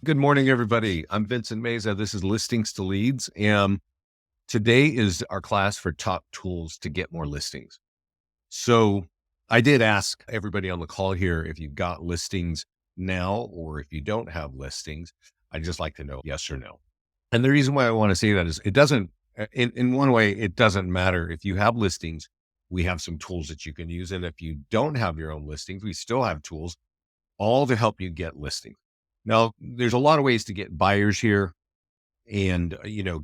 Good morning, everybody. I'm Vince Meza. This is Listings to Leads. And today is our class for top tools to get more listings. So I did ask everybody on the call here if you've got listings now, or if you don't have listings. I'd just like to know yes or no. And the reason why I want to say that is it doesn't, in one way, it doesn't matter. If you have listings, we have some tools that you can use. And if you don't have your own listings, we still have tools all to help you get listings. Now, there's a lot of ways to get buyers here and,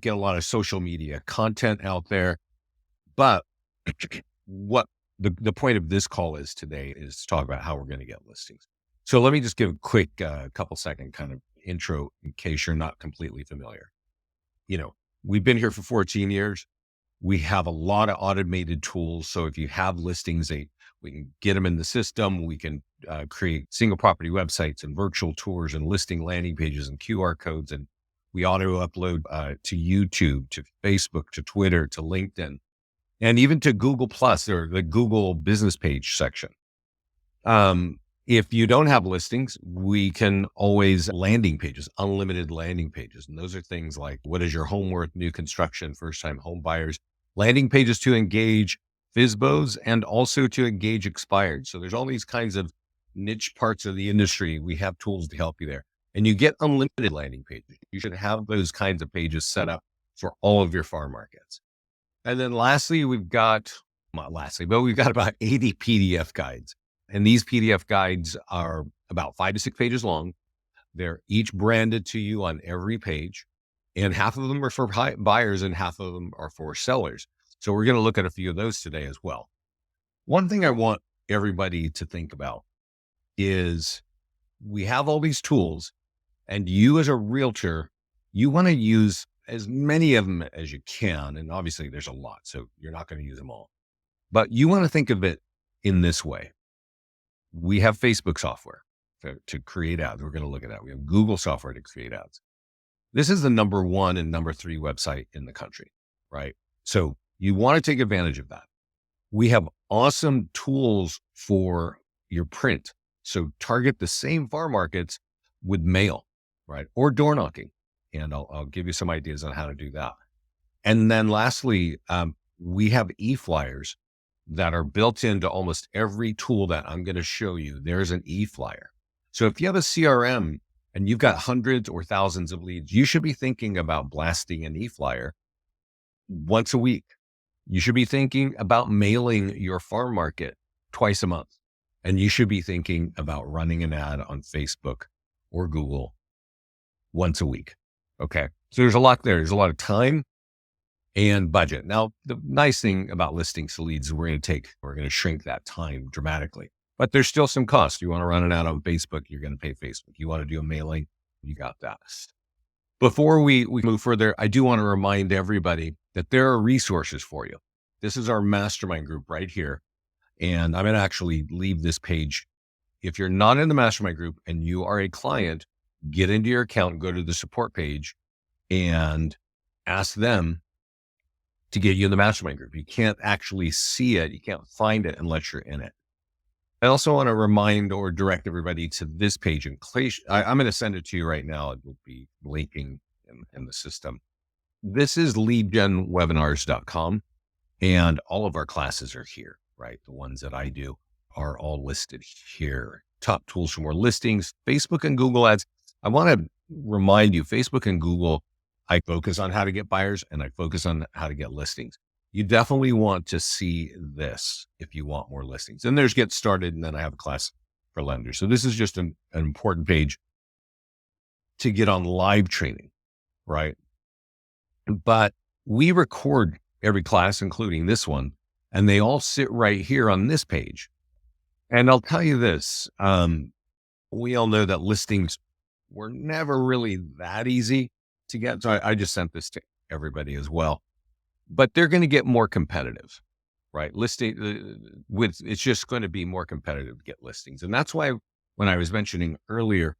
get a lot of social media content out there. But what the point of this call is today is to talk about how we're going to get listings. So let me just give a quick couple second kind of intro in case you're not completely familiar. We've been here for 14 years. We have a lot of automated tools. So if you have listings, we can get them in the system. We can create single property websites and virtual tours and listing landing pages and QR codes. And we auto upload to YouTube, to Facebook, to Twitter, to LinkedIn, and even to Google Plus or the Google business page section. If you don't have listings, we can always landing pages, unlimited landing pages. And those are things like, what is your home worth, new construction, first time home buyers, landing pages to engage FSBOs and also to engage expired. So there's all these kinds of niche parts of the industry. We have tools to help you there. And you get unlimited landing pages. You should have those kinds of pages set up for all of your farm markets. And then lastly, we've got about 80 PDF guides. And these PDF guides are about 5 to 6 pages long. They're each branded to you on every page. And half of them are for buyers and half of them are for sellers. So we're going to look at a few of those today as well. One thing I want everybody to think about is we have all these tools, and you as a realtor, you want to use as many of them as you can. And obviously there's a lot, so you're not going to use them all. But you want to think of it in this way. We have Facebook software to create ads. We're going to look at that. We have Google software to create ads. This is the number 1 and number 3 website in the country, right? So you want to take advantage of that. We have awesome tools for your print. So target the same farm markets with mail, right? Or door knocking. And I'll give you some ideas on how to do that. And then lastly, we have e-flyers that are built into almost every tool that I'm going to show you. There's an e-flyer. So if you have a CRM and you've got hundreds or thousands of leads, you should be thinking about blasting an e-flyer once a week. You should be thinking about mailing your farm market twice a month. And you should be thinking about running an ad on Facebook or Google once a week. Okay. So there's a lot there. There's a lot of time and budget. Now, the nice thing about listings to leads is we're going to shrink that time dramatically, but there's still some cost. You want to run an ad on Facebook, you're going to pay Facebook. You want to do a mailing, you got that. Before we move further, I do want to remind everybody that there are resources for you. This is our mastermind group right here. And I'm going to actually leave this page. If you're not in the mastermind group and you are a client, get into your account, go to the support page and ask them to get you in the mastermind group. You can't actually see it. You can't find it unless you're in it. I also want to remind or direct everybody to this page. I'm going to send it to you right now. It will be linking in the system. This is leadgenwebinars.com, and all of our classes are here, right? The ones that I do are all listed here. Top tools for more listings, Facebook and Google ads. I want to remind you, Facebook and Google, I focus on how to get buyers and I focus on how to get listings. You definitely want to see this if you want more listings. And there's Get Started, and then I have a class for lenders. So this is just an important page to get on live training, right? But we record every class, including this one, and they all sit right here on this page. And I'll tell you this, we all know that listings were never really that easy to get. So I just sent this to everybody as well, but they're going to get more competitive, right? It's just going to be more competitive to get listings. And that's why when I was mentioning earlier,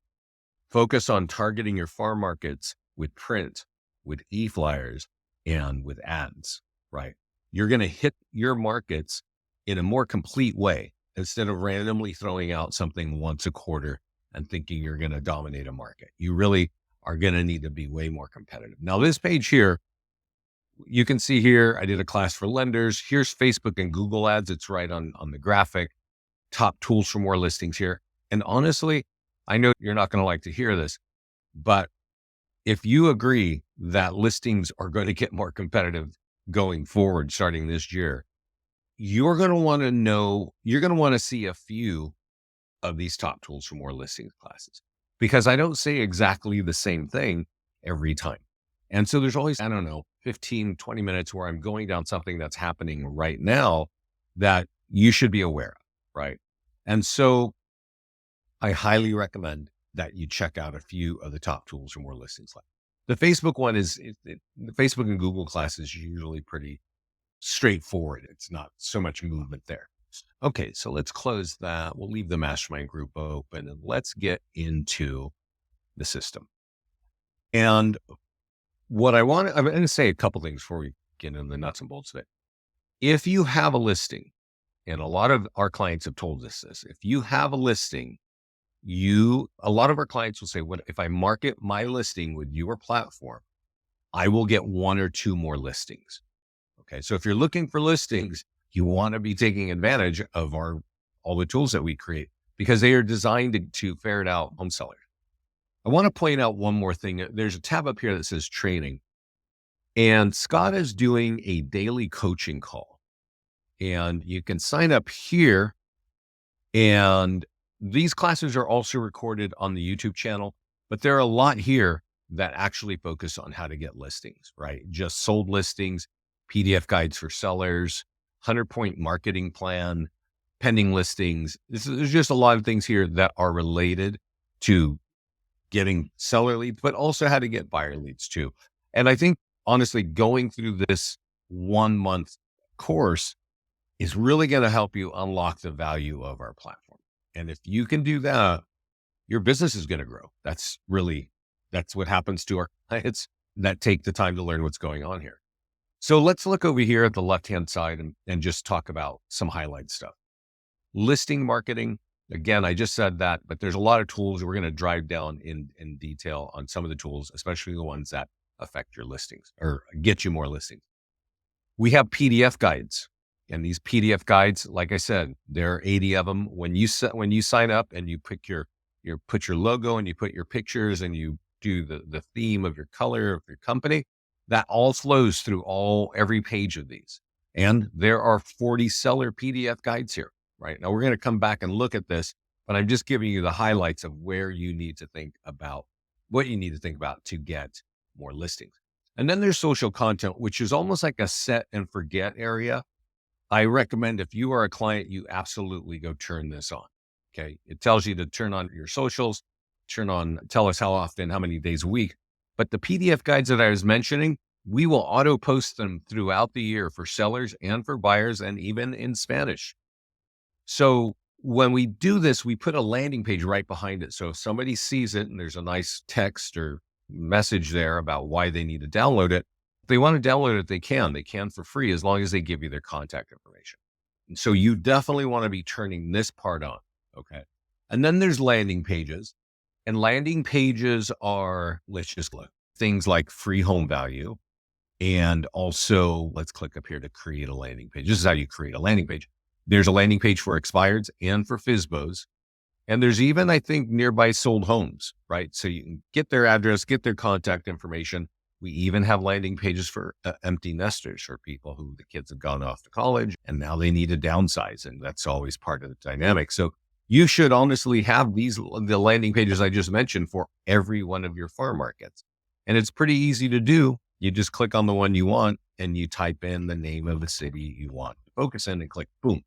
focus on targeting your farm markets with print, with e-flyers, and with ads, right? You're going to hit your markets in a more complete way instead of randomly throwing out something once a quarter and thinking you're going to dominate a market. You really are going to need to be way more competitive. Now, this page here, you can see here, I did a class for lenders. Here's Facebook and Google ads. It's right on the graphic. Top tools for more listings here. And honestly, I know you're not going to like to hear this, but if you agree that listings are going to get more competitive going forward, starting this year, you're going to want to know, you're going to want to see a few of these top tools for more listings classes, because I don't say exactly the same thing every time. And so there's always, I don't know, 15, 20 minutes where I'm going down something that's happening right now that you should be aware of, right? And so I highly recommend that you check out a few of the top tools for more listings. The Facebook one is, the Facebook and Google class is usually pretty straightforward. It's not so much movement there. Okay, so let's close that. We'll leave the mastermind group open and let's get into the system. And what I'm going to say a couple things before we get into the nuts and bolts of it. If you have a listing, and a lot of our clients have told us this, if you have a listing, a lot of our clients will say, "What if I market my listing with your platform, I will get one or two more listings." Okay. So if you're looking for listings, you want to be taking advantage of all the tools that we create, because they are designed to ferret out home sellers. I want to point out one more thing. There's a tab up here that says training, and Scott is doing a daily coaching call, and you can sign up here. And these classes are also recorded on the YouTube channel, but there are a lot here that actually focus on how to get listings, right? Just sold listings, PDF guides for sellers, 100-point marketing plan, pending listings. There's just a lot of things here that are related to getting seller leads, but also how to get buyer leads too. And I think honestly, going through this 1 month course is really going to help you unlock the value of our platform. And if you can do that, your business is going to grow. That's what happens to our clients that take the time to learn what's going on here. So let's look over here at the left-hand side and just talk about some highlight stuff. Listing marketing. Again, I just said that, but there's a lot of tools. We're going to drive down in detail on some of the tools, especially the ones that affect your listings or get you more listings. We have PDF guides. And these PDF guides, like I said, there are 80 of them. When you sign up and you pick put your logo and you put your pictures and you do the theme of your color of your company, that all flows through every page of these. And there are 40 seller PDF guides here, right? Now we're going to come back and look at this, but I'm just giving you the highlights of where you need to think about, what you need to think about to get more listings. And then there's social content, which is almost like a set and forget area. I recommend if you are a client, you absolutely go turn this on. Okay. It tells you to turn on your socials, tell us how often, how many days a week. But the PDF guides that I was mentioning, we will auto post them throughout the year for sellers and for buyers, and even in Spanish. So when we do this, we put a landing page right behind it. So if somebody sees it and there's a nice text or message there about why they need to download it, if they want to download it, they can for free, as long as they give you their contact information. And so you definitely want to be turning this part on. Okay. And then there's landing pages, and landing pages are, let's just look, things like free home value. And also let's click up here to create a landing page. This is how you create a landing page. There's a landing page for expireds and for FSBOs. And there's even, I think, nearby sold homes, right? So you can get their address, get their contact information. We even have landing pages for empty nesters, for people who the kids have gone off to college and now they need to downsize. And that's always part of the dynamic. So you should honestly have the landing pages I just mentioned for every one of your farm markets. And it's pretty easy to do. You just click on the one you want and you type in the name of the city you want to focus in and click, boom,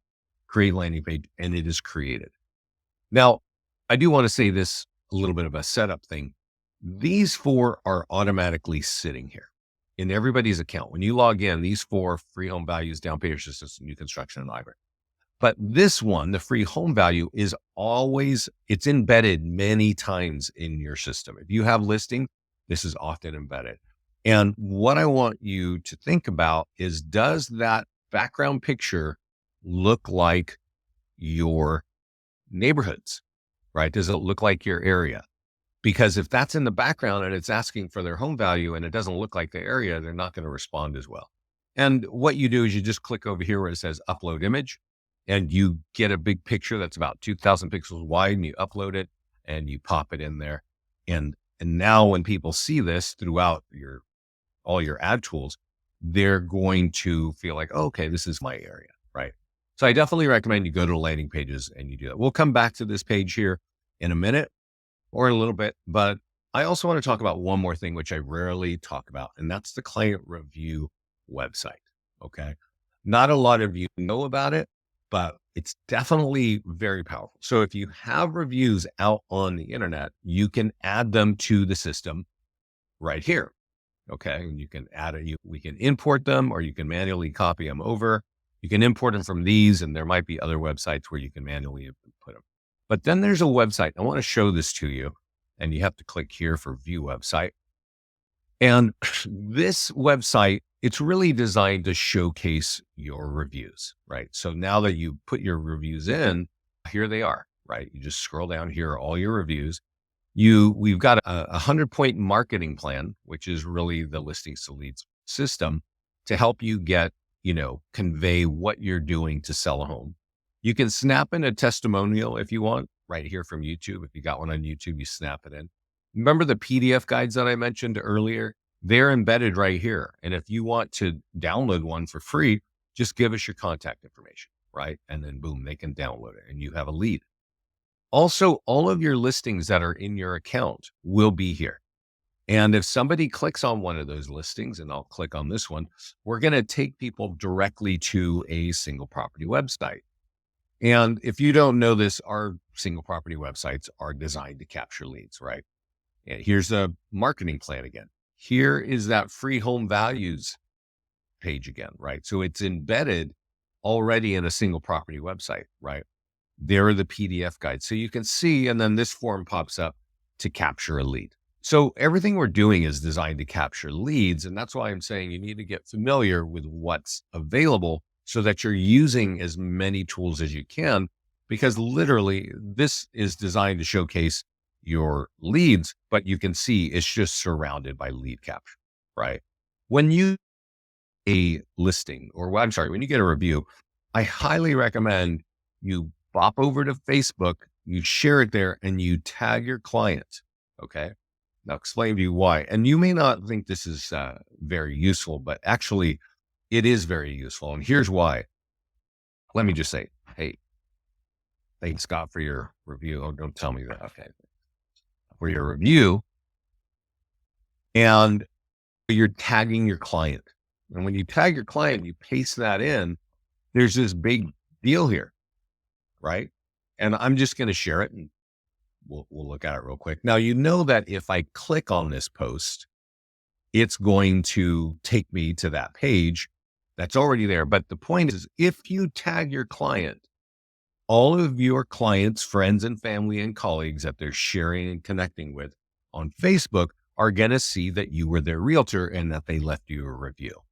create landing page, and it is created. Now, I do want to say this, a little bit of a setup thing. These 4 are automatically sitting here in everybody's account. When you log in, these 4 free home values, down payment assistance, new construction, and library. But this one, the free home value, is it's embedded many times in your system. If you have listing, this is often embedded. And what I want you to think about is, does that background picture look like your neighborhoods, right? Does it look like your area? Because if that's in the background and it's asking for their home value and it doesn't look like the area, they're not going to respond as well. And what you do is you just click over here where it says upload image, and you get a big picture that's about 2,000 pixels wide, and you upload it and you pop it in there. And now when people see this throughout all your ad tools, they're going to feel like, oh, okay, this is my area, right? So I definitely recommend you go to landing pages and you do that. We'll come back to this page here in a minute or in a little bit, but I also want to talk about one more thing, which I rarely talk about, and that's the client review website. Okay. Not a lot of you know about it, but it's definitely very powerful. So if you have reviews out on the internet, you can add them to the system right here. Okay. And you can add it. We can import them, or you can manually copy them over. You can import them from these, and there might be other websites where you can manually put them. But then there's a website. I want to show this to you, and you have to click here for view website. And this website, it's really designed to showcase your reviews, right? So now that you put your reviews in, here they are, right? You just scroll down here, all your reviews. We've got a 100-point marketing plan, which is really the listings to leads system to help you convey what you're doing to sell a home. You can snap in a testimonial if you want, right here from YouTube. If you got one on YouTube, you snap it in. Remember the PDF guides that I mentioned earlier? They're embedded right here. And if you want to download one for free, just give us your contact information, right? And then boom, they can download it and you have a lead. Also, all of your listings that are in your account will be here. And if somebody clicks on one of those listings, and I'll click on this one, we're going to take people directly to a single property website. And if you don't know this, our single property websites are designed to capture leads, right? And here's a marketing plan again. Here is that free home values page again, right? So it's embedded already in a single property website, right? There are the PDF guides. So you can see, and then this form pops up to capture a lead. So everything we're doing is designed to capture leads. And that's why I'm saying you need to get familiar with what's available so that you're using as many tools as you can, because literally this is designed to showcase your leads, but you can see it's just surrounded by lead capture, right? When you a listing, or when you get a review, I highly recommend you bop over to Facebook, you share it there, and you tag your client. Okay. Now explain to you why. And you may not think this is very useful, but actually it is very useful. And here's why. Let me just say, hey, thanks Scott for your review. Oh, don't tell me that. Okay. For your review. And you're tagging your client. And when you tag your client, you paste that in, there's this big deal here, right? And I'm just going to share it and we'll look at it real quick. Now, you know that if I click on this post, it's going to take me to that page that's already there. But the point is, if you tag your client, all of your clients, friends and family and colleagues that they're sharing and connecting with on Facebook are going to see that you were their realtor and that they left you a review.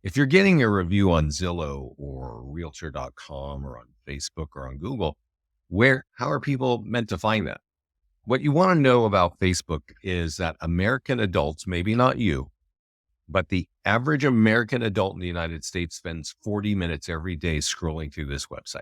If you're getting a review on Zillow or Realtor.com or on Facebook or on Google, how are people meant to find that? What you want to know about Facebook is that American adults, maybe not you, but the average American adult in the United States spends 40 minutes every day scrolling through this website.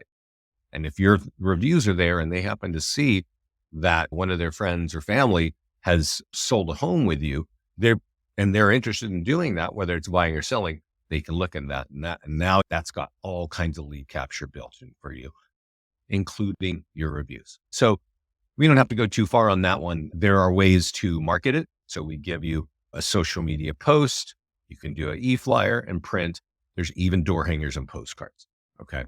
And if your reviews are there and they happen to see that one of their friends or family has sold a home with you, they're interested in doing that, whether it's buying or selling, they can look at that. And now that's got all kinds of lead capture built in for you, including your reviews. So we don't have to go too far on that one. There are ways to market it. So we give you a social media post. You can do an e-flyer and print. There's even door hangers and postcards. Okay.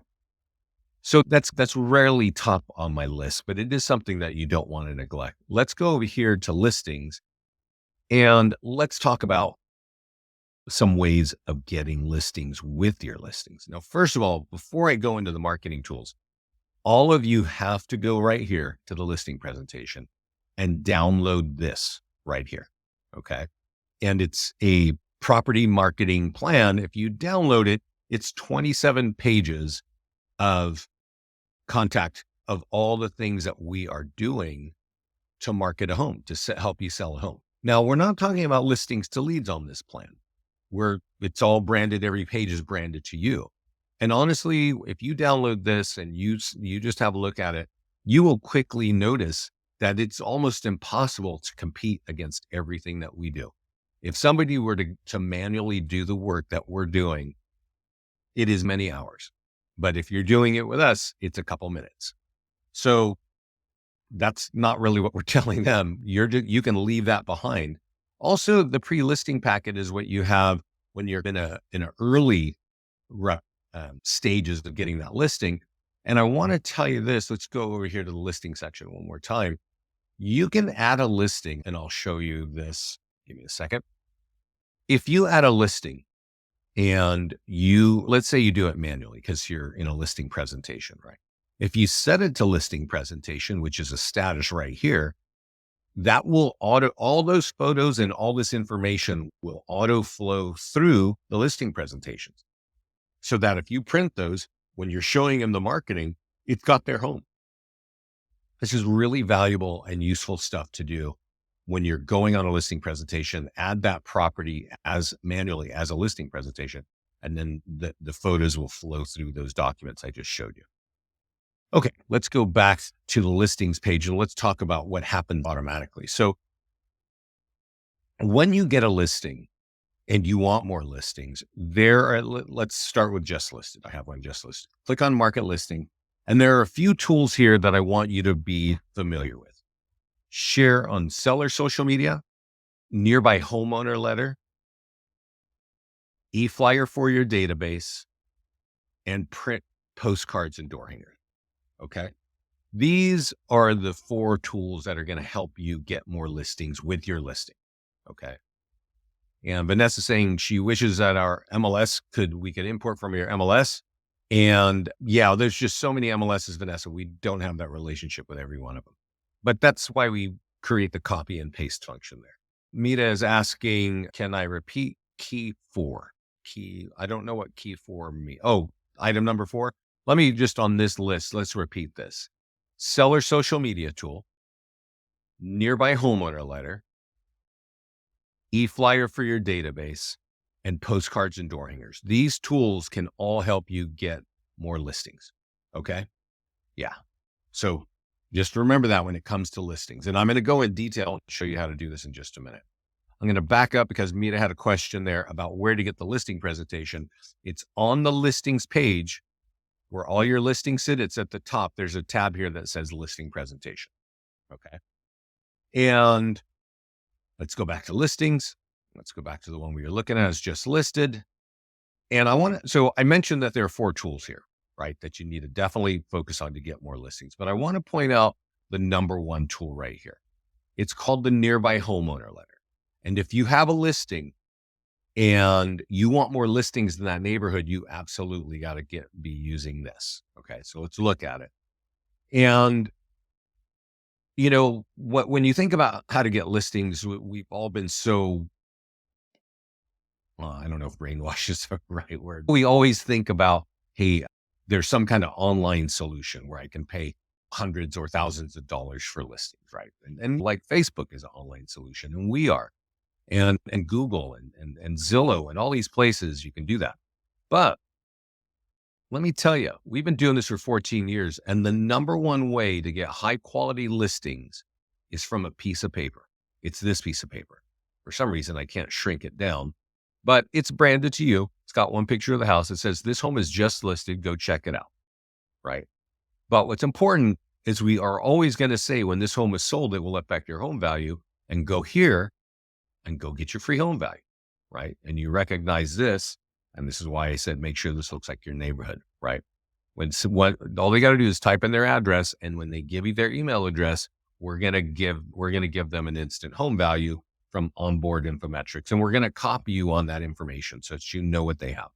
So that's rarely top on my list, but it is something that you don't want to neglect. Let's go over here to listings and let's talk about some ways of getting listings with your listings. Now, first of all, before I go into the marketing tools, all of you have to go right here to the listing presentation and download this right here. Okay. And it's a property marketing plan. If you download it, it's 27 pages of contact of all the things that we are doing to market a home, to help you sell a home. Now, we're not talking about listings to leads on this plan. It's all branded. Every page is branded to you. And honestly, if you download this and you just have a look at it, you will quickly notice that it's almost impossible to compete against everything that we do. If somebody were to manually do the work that we're doing, it is many hours. But if you're doing it with us, it's a couple minutes. So that's not really what we're telling them. You can leave that behind. Also, the pre-listing packet is what you have when you're in a early stages of getting that listing. And I want to tell you this. Let's go over here to the listing section one more time. You can add a listing, and I'll show you this. Give me a second. If you add a listing and let's say you do it manually because you're in a listing presentation, right? If you set it to listing presentation, which is a status right here, that will all those photos and all this information will auto flow through the listing presentations. So that if you print those, when you're showing them the marketing, it's got their home. This is really valuable and useful stuff to do when you're going on a listing presentation. Add that property manually as a listing presentation, and then the photos will flow through those documents I just showed you. Okay, let's go back to the listings page and let's talk about what happens automatically. So when you get a listing and you want more listings, let's start with just listed. I have one just listed. Click on market listing. And there are a few tools here that I want you to be familiar with. Share on seller social media, nearby homeowner letter, e-flyer for your database, and print postcards and door hangers. Okay. These are the 4 tools that are going to help you get more listings with your listing. Okay. And Vanessa saying she wishes that our MLS we could import from your MLS. And yeah, there's just so many MLSs, Vanessa. We don't have that relationship with every one of them. But that's why we create the copy and paste function there. Mita is asking, can I repeat key 4? I don't know what key 4 means. Oh, item number 4. Let me just on this list, let's repeat this. Seller social media tool, nearby homeowner letter, e-flyer for your database, and postcards and door hangers. These tools can all help you get more listings. Okay. Yeah. So just remember that when it comes to listings. And I'm going to go in detail and show you how to do this in just a minute. I'm going to back up because Mita had a question there about where to get the listing presentation. It's on the listings page where all your listings sit. It's at the top. There's a tab here that says listing presentation. Okay. And let's go back to listings. Let's go back to the one we were looking at. It's just listed. And so I mentioned that there are 4 tools here, right? That you need to definitely focus on to get more listings. But I want to point out the number 1 tool right here. It's called the nearby homeowner letter. And if you have a listing and you want more listings in that neighborhood, you absolutely got to be using this. Okay. So let's look at it. And when you think about how to get listings, we've all been so, I don't know if brainwash is the right word. We always think about, hey, there's some kind of online solution where I can pay hundreds or thousands of dollars for listings, right? And like Facebook is an online solution, and we are. And Google and Zillow and all these places, you can do that. But let me tell you, we've been doing this for 14 years. And the number 1 way to get high quality listings is from a piece of paper. It's this piece of paper. For some reason, I can't shrink it down, but it's branded to you. It's got one picture of the house. It says, this home is just listed. Go check it out. Right. But what's important is we are always going to say when this home is sold, it will affect your home value, and go here and go get your free home value, right? And you recognize this, and this is why I said, make sure this looks like your neighborhood, right? All they got to do is type in their address, and when they give you their email address, we're going to give them an instant home value from onboard infometrics, and we're going to copy you on that information so that you know what they have.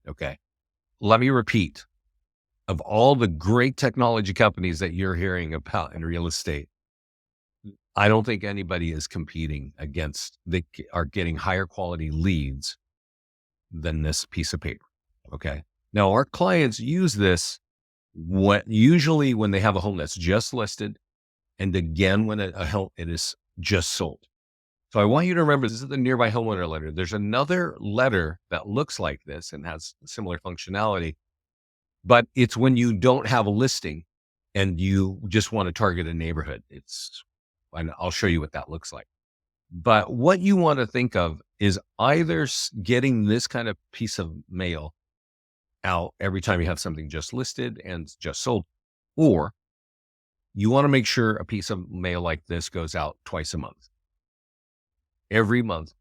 Okay. Let me repeat, of all the great technology companies that you're hearing about in real estate, I don't think anybody is competing they are getting higher quality leads than this piece of paper. Okay. Now our clients use this Usually when they have a home that's just listed, and again, when a home, it is just sold. So I want you to remember, this is the nearby homeowner letter. There's another letter that looks like this and has similar functionality, but it's when you don't have a listing and you just want to target a neighborhood. And I'll show you what that looks like. But what you want to think of is either getting this kind of piece of mail out every time you have something just listed and just sold, or you want to make sure a piece of mail like this goes out twice a month, every month,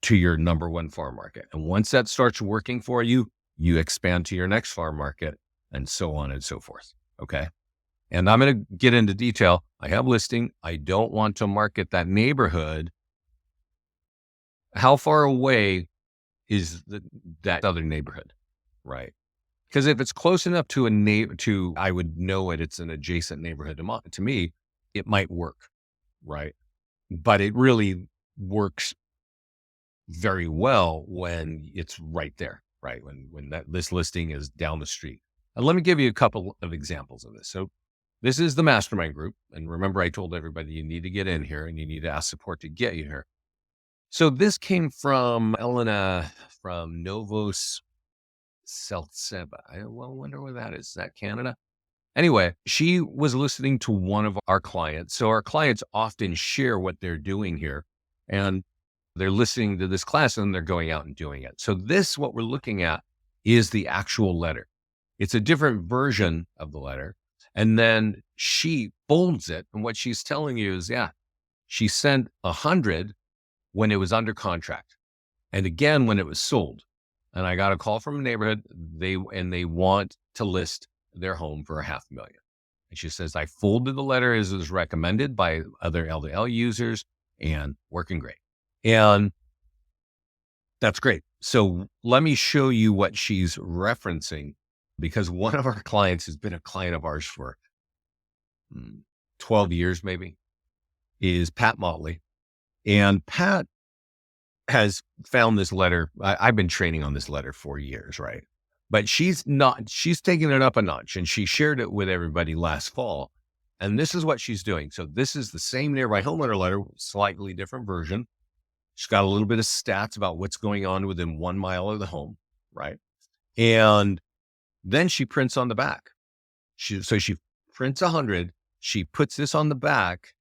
to your number one farm market. And once that starts working for you, you expand to your next farm market and so on and so forth. Okay. And I'm going to get into detail. I have listing. I don't want to market that neighborhood. How far away is that other neighborhood? Right. Because if it's close enough to I would know it's an adjacent neighborhood to me, it might work. Right. But it really works very well when it's right there, right? When this listing is down the street. And let me give you a couple of examples of this. So this is the Mastermind group. And remember, I told everybody you need to get in here and you need to ask support to get you here. So this came from Elena from Novos Seltseba. I wonder where that is. Is that Canada? Anyway, she was listening to one of our clients. So our clients often share what they're doing here, and they're listening to this class and they're going out and doing it. So what we're looking at is the actual letter. It's a different version of the letter. And then she folds it. And what she's telling you is, she sent 100 when it was under contract. And again, when it was sold. And I got a call from a neighborhood. They want to list their home for $500,000. And she says, I folded the letter as it was recommended by other LDL users and working great. And that's great. So let me show you what she's referencing, because one of our clients has been a client of ours for 12 years, maybe, is Pat Motley. And Pat has found this letter. I've been training on this letter for years, right? But she's taking it up a notch, and she shared it with everybody last fall. And this is what she's doing. So this is the same nearby homeowner letter, slightly different version. She's got a little bit of stats about what's going on within 1 mile of the home, right? And then she prints on the back. She prints 100. She puts this on the back,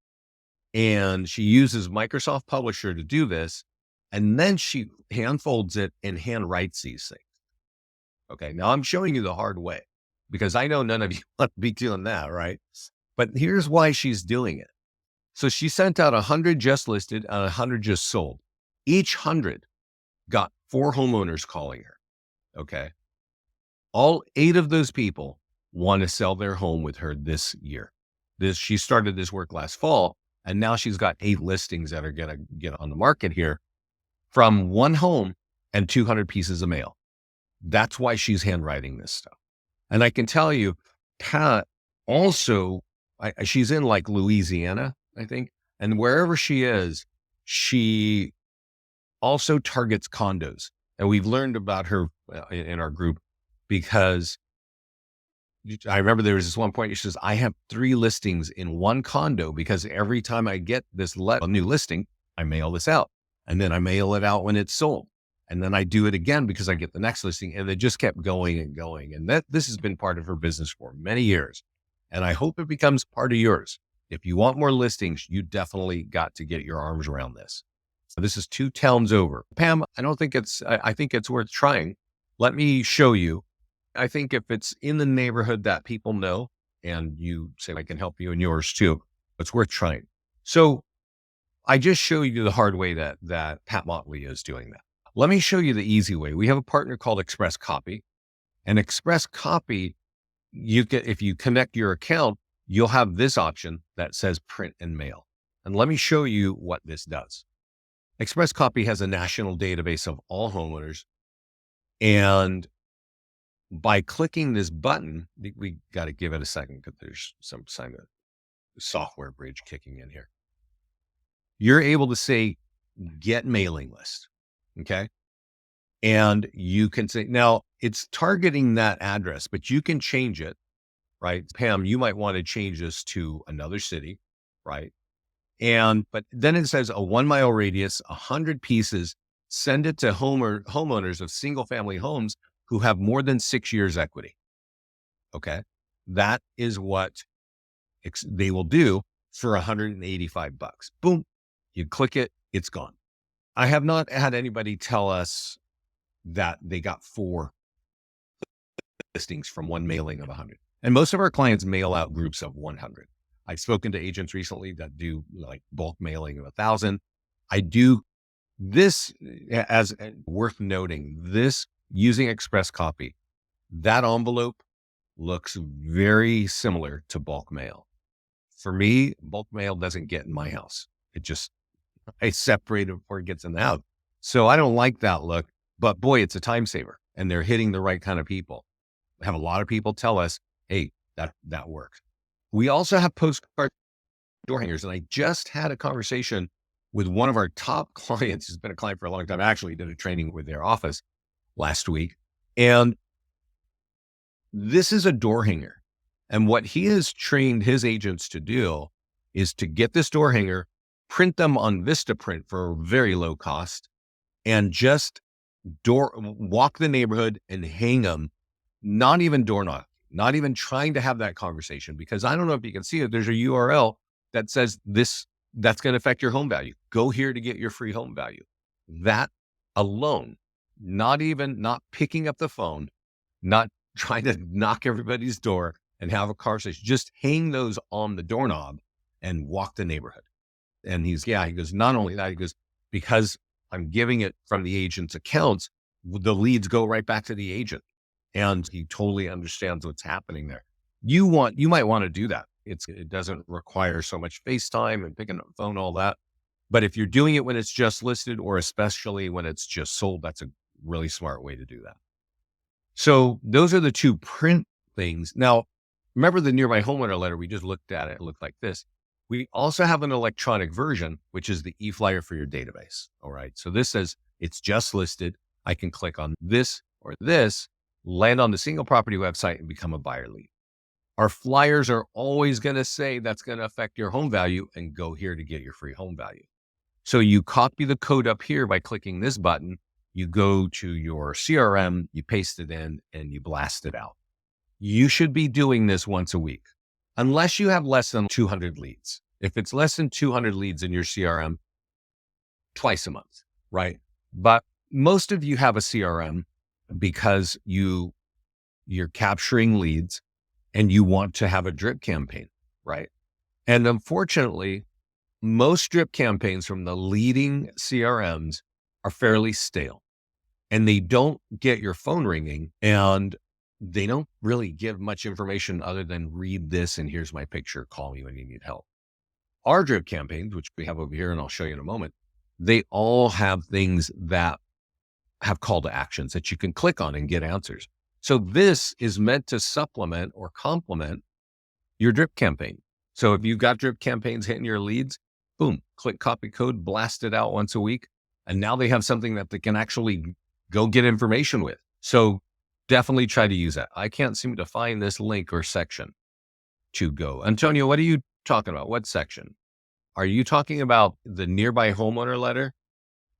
and she uses Microsoft Publisher to do this. And then she hand folds it and hand writes these things. Okay. Now I'm showing you the hard way, because I know none of you want to be doing that, right? But here's why she's doing it. So she sent out 100 just listed and 100 just sold. Each 100 got 4 homeowners calling her. Okay. All 8 of those people want to sell their home with her this year. She started this work last fall, and now she's got 8 listings that are going to get on the market here from 1 home and 200 pieces of mail. That's why she's handwriting this stuff. And I can tell you, Pat also, she's in like Louisiana, I think. And wherever she is, she also targets condos. And we've learned about her in our group, because I remember there was this one point, she says, I have 3 listings in 1 condo, because every time I get a new listing, I mail this out. And then I mail it out when it's sold. And then I do it again because I get the next listing. And it just kept going and going. And this has been part of her business for many years. And I hope it becomes part of yours. If you want more listings, you definitely got to get your arms around this. So this is 2 towns over. Pam, I think it's worth trying. Let me show you. I think if it's in the neighborhood that people know, and you say, I can help you in yours too, it's worth trying. So I just show you the hard way that Pat Motley is doing that. Let me show you the easy way. We have a partner called Express Copy. And Express Copy, if you connect your account, you'll have this option that says print and mail. And let me show you what this does. Express Copy has a national database of all homeowners. And by clicking this button, we got to give it a second because there's some sign of software bridge kicking in here. You're able to say, get mailing list. Okay. And you can say, now it's targeting that address, but you can change it. right? Pam, you might want to change this to another city, right? But then it says a 1 mile radius, 100 pieces, send it to homeowners of single family homes who have more than 6 years equity. Okay. That is what they will do for $185. Boom. You click it, it's gone. I have not had anybody tell us that they got 4 listings from one mailing of 100. And most of our clients mail out groups of 100. I've spoken to agents recently that do like bulk mailing of 1,000. I do this as worth noting, this using express copy, that envelope looks very similar to bulk mail. For me, bulk mail doesn't get in my house. I separate it before it gets in the house. So I don't like that look, but boy, it's a time saver and they're hitting the right kind of people. I have a lot of people tell us, hey, that works. We also have postcard door hangers. And I just had a conversation with one of our top clients who's been a client for a long time. I actually did a training with their office last week. And this is a door hanger. And what he has trained his agents to do is to get this door hanger, print them on Vistaprint for a very low cost, and just walk the neighborhood and hang them, not even door knock, not even trying to have that conversation, because I don't know if you can see it. There's a URL that says that's going to affect your home value. Go here to get your free home value. That alone, not picking up the phone, not trying to knock everybody's door and have a conversation, just hang those on the doorknob and walk the neighborhood. And he goes, not only that, he goes, because I'm giving it from the agent's accounts, the leads go right back to the agent. And he totally understands what's happening there. You might want to do that. It doesn't require so much FaceTime and picking up the phone, all that. But if you're doing it when it's just listed, or especially when it's just sold, that's a really smart way to do that. So those are the 2 print things. Now, remember the Nearby Homeowner letter we just looked at? It looked like this. We also have an electronic version, which is the e-flyer for your database. All right. So this says it's just listed. I can click on this or this, land on the single property website, and become a buyer lead. Our flyers are always going to say that's going to affect your home value, and go here to get your free home value. So you copy the code up here by clicking this button. You go to your CRM, you paste it in, and you blast it out. You should be doing this once a week, unless you have less than 200 leads. If it's less than 200 leads in your CRM, twice a month, right? But most of you have a CRM because you're capturing leads and you want to have a drip campaign, right? And unfortunately, most drip campaigns from the leading CRMs are fairly stale, and they don't get your phone ringing, and they don't really give much information other than read this and here's my picture, call me when you need help. Our drip campaigns, which we have over here, and I'll show you in a moment, they all have things that have call to actions that you can click on and get answers. So this is meant to supplement or complement your drip campaign. So if you've got drip campaigns hitting your leads, boom, click copy code, blast it out once a week. And now they have something that they can actually go get information with. So definitely try to use that. I can't seem to find this link or section to go. Antonio, what are you talking about? What section? Are you talking about the Nearby Homeowner letter?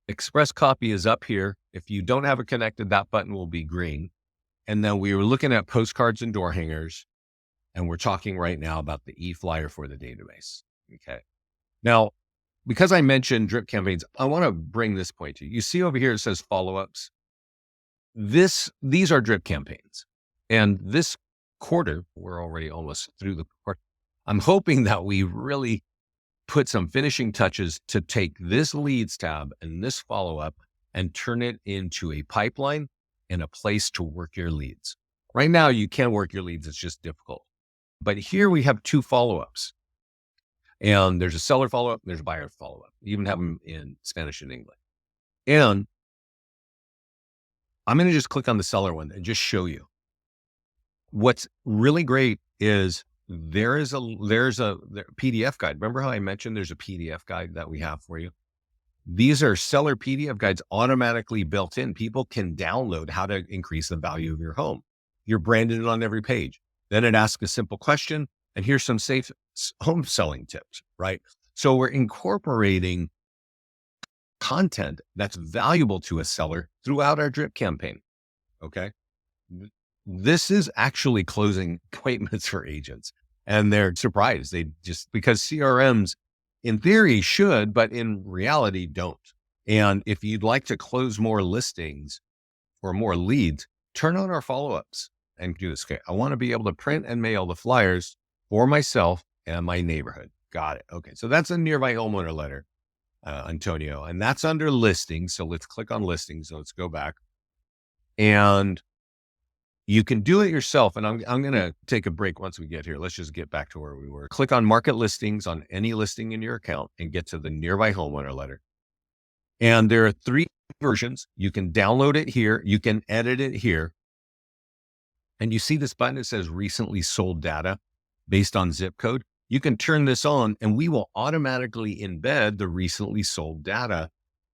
Express copy is up here. If you don't have it connected, that button will be green. And then we were looking at postcards and door hangers, and we're talking right now about the e-flyer for the database. Okay. Now, because I mentioned drip campaigns, I want to bring this point to you. You see over here, it says follow-ups. These are drip campaigns. And this quarter, we're already almost through the quarter. I'm hoping that we really put some finishing touches to take this leads tab and this follow-up and turn it into a pipeline and a place to work your leads. Right now, you can work your leads. It's just difficult. But here we have 2 follow-ups. And there's a seller follow-up, and there's a buyer follow-up. You even have them in Spanish and English. And I'm going to just click on the seller one and just show you. What's really great is there's a PDF guide. Remember how I mentioned there's a PDF guide that we have for you? These are seller PDF guides automatically built in. People can download how to increase the value of your home. You're branded on every page. Then it asks a simple question, and here's some safe home selling tips, right? So we're incorporating content that's valuable to a seller throughout our drip campaign. Okay. This is actually closing appointments for agents, and they're surprised. They just, because CRMs in theory should, but in reality don't. And if you'd like to close more listings or more leads, turn on our follow-ups and do this. Okay. I want to be able to print and mail the flyers for myself and my neighborhood. Got it. Okay. So that's a nearby homeowner letter, Antonio, and that's under listings. So let's click on listings. So let's go back, and you can do it yourself. And I'm going to take a break once we get here. Let's just get back to where we were. Click on market listings on any listing in your account and get to the nearby homeowner letter. And there are 3 versions. You can download it here. You can edit it here. And you see this button that says recently sold data based on zip code. You can turn this on and we will automatically embed the recently sold data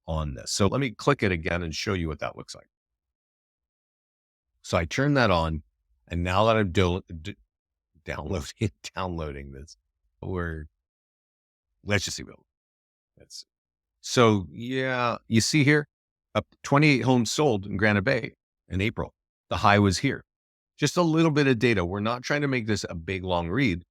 on this. So let me click it again and show you what that looks like. So I turn that on, and now that I'm downloading this, let's just see what that's. So yeah, you see here, up 28 homes sold in Granite Bay in April. The high was here. Just a little bit of data. We're not trying to make this a big, long read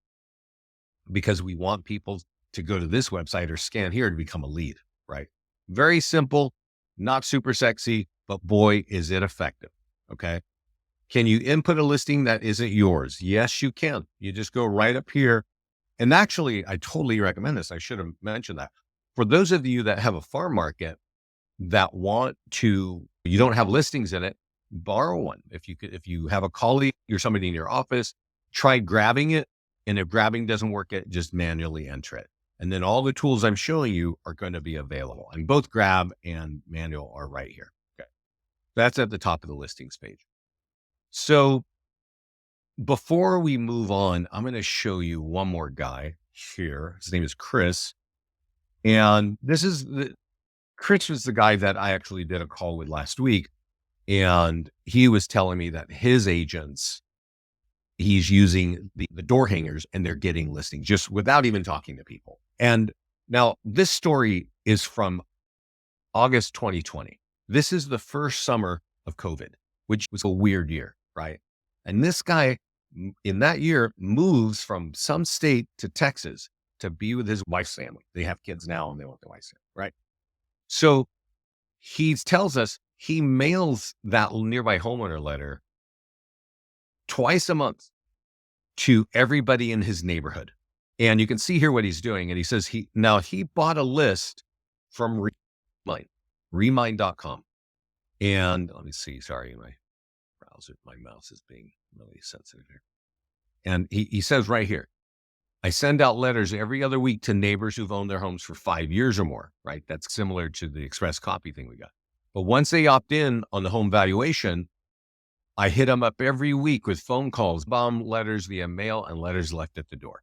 because we want people to go to this website or scan here to become a lead, right? Very simple, not super sexy, but boy, is it effective. Okay. Can you input a listing that isn't yours? Yes, you can. You just go right up here. And actually, I totally recommend this. I should have mentioned that. For those of you that have a farm market that you don't have listings in it, borrow one. If you have a colleague or somebody in your office, try grabbing it. And if grabbing doesn't work, just manually enter it. And then all the tools I'm showing you are going to be available. And both grab and manual are right here. Okay. That's at the top of the listings page. So before we move on, I'm going to show you one more guy here. His name is Chris. And Chris was the guy that I actually did a call with last week. And he was telling me that his agents, he's using the door hangers and they're getting listings just without even talking to people. And now this story is from August 2020. This is the first summer of COVID, which was a weird year, right? And this guy in that year moves from some state to Texas to be with his wife's family. They have kids now and they want the wife's family, right? So he tells us he mails that nearby homeowner letter twice a month to everybody in his neighborhood. And you can see here what he's doing. And he says he bought a list from Remind.com. And let me see, sorry, my mouse is being really sensitive here. And he says right here, I send out letters every other week to neighbors who've owned their homes for 5 years or more, right? That's similar to the express copy thing we got. But once they opt in on the home valuation, I hit them up every week with phone calls, bomb letters via mail, and letters left at the door,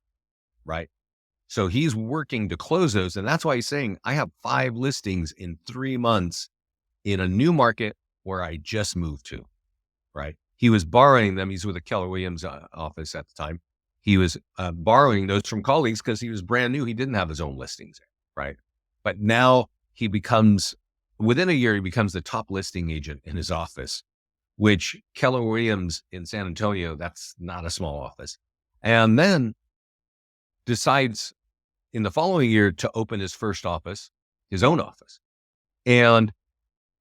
right? So he's working to close those. And that's why he's saying, I have 5 listings in 3 months in a new market where I just moved to, right? He was borrowing them. He's with the Keller Williams office at the time. He was borrowing those from colleagues because he was brand new. He didn't have his own listings, right? But now within a year, he becomes the top listing agent in his office, which Keller Williams in San Antonio, that's not a small office. And then decides in the following year to open his first office, his own office. And